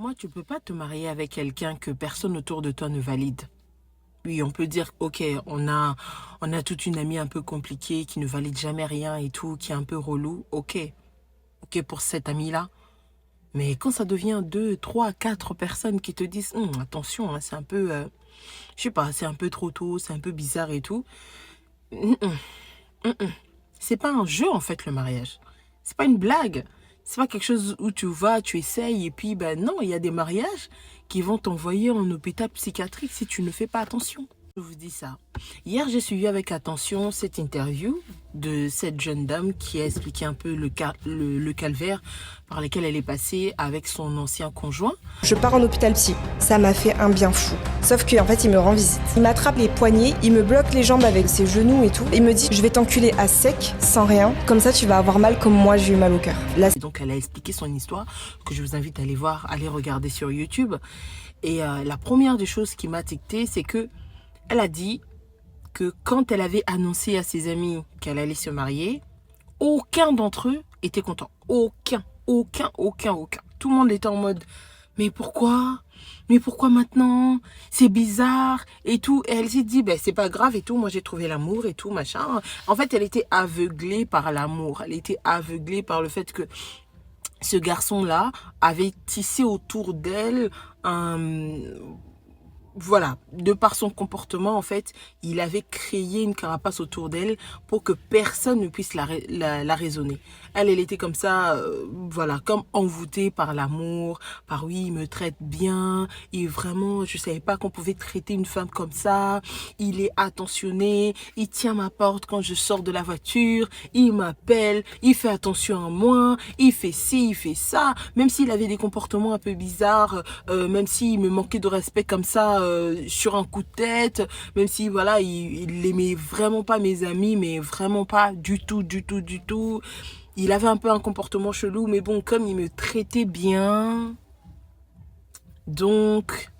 Moi, tu peux pas te marier avec quelqu'un que personne autour de toi ne valide. Oui, on peut dire, ok, on a toute une amie un peu compliquée qui ne valide jamais rien et tout, qui est un peu relou. Ok, ok pour cette amie-là. Mais quand ça devient deux, trois, quatre personnes qui te disent, attention, hein, c'est un peu, je sais pas, c'est un peu trop tôt, c'est un peu bizarre et tout. Hum, hum, hum, hum. C'est pas un jeu en fait le mariage. C'est pas une blague. C'est pas quelque chose où tu vas, tu essayes et puis ben non, il y a des mariages qui vont t'envoyer en hôpital psychiatrique si tu ne fais pas attention. Je vous dis ça. Hier, j'ai suivi avec attention cette interview de cette jeune dame qui a expliqué un peu le calvaire par lequel elle est passée avec son ancien conjoint. Je pars en hôpital psy. Ça m'a fait un bien fou. Sauf qu'en fait, il me rend visite. Il m'attrape les poignets, il me bloque les jambes avec ses genoux et tout. Il me dit, je vais t'enculer à sec, sans rien. Comme ça, tu vas avoir mal comme moi, j'ai eu mal au cœur. Là, Et donc, elle a expliqué son histoire que je vous invite à aller voir, à aller regarder sur YouTube. Et la première des choses qui m'a dicté, c'est que elle a dit que quand elle avait annoncé à ses amis qu'elle allait se marier, aucun d'entre eux était content. Aucun. Tout le monde était en mode, mais pourquoi? Mais pourquoi maintenant? C'est bizarre et tout. Et elle s'est dit, ben c'est pas grave et tout. Moi j'ai trouvé l'amour et tout, machin. En fait, elle était aveuglée par l'amour. Elle était aveuglée par le fait que ce garçon-là avait tissé autour d'elle un... Voilà, de par son comportement, en fait, il avait créé une carapace autour d'elle pour que personne ne puisse la raisonner. Elle était comme ça, voilà, comme envoûtée par l'amour, par oui, il me traite bien, et vraiment, je savais pas qu'on pouvait traiter une femme comme ça, il est attentionné, il tient ma porte quand je sors de la voiture, il m'appelle, il fait attention à moi, il fait ci, il fait ça, même s'il avait des comportements un peu bizarres, même s'il me manquait de respect comme ça, sur un coup de tête, même si voilà, il aimait vraiment pas mes amis, mais vraiment pas du tout. Il avait un peu un comportement chelou, mais bon, comme il me traitait bien, donc,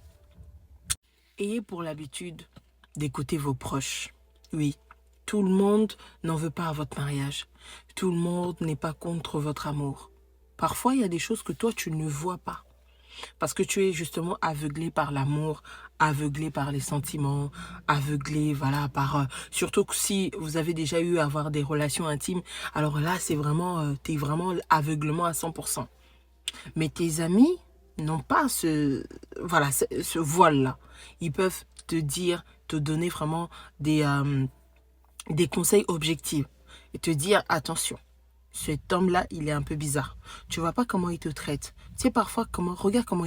ayez pour l'habitude d'écouter vos proches. Oui, tout le monde n'en veut pas à votre mariage. Tout le monde n'est pas contre votre amour. Parfois, il y a des choses que toi, tu ne vois pas. Parce que tu es justement aveuglé par l'amour, aveuglé par les sentiments, aveuglé, voilà, par... surtout que si vous avez déjà eu à avoir des relations intimes, alors là, c'est vraiment, t'es vraiment aveuglement à 100%. Mais tes amis n'ont pas voilà, ce voile-là. Ils peuvent te dire, te donner vraiment des conseils objectifs et te dire, attention, cet homme-là, il est un peu bizarre. Tu vois pas comment il te traite. Tu sais, parfois, regarde comment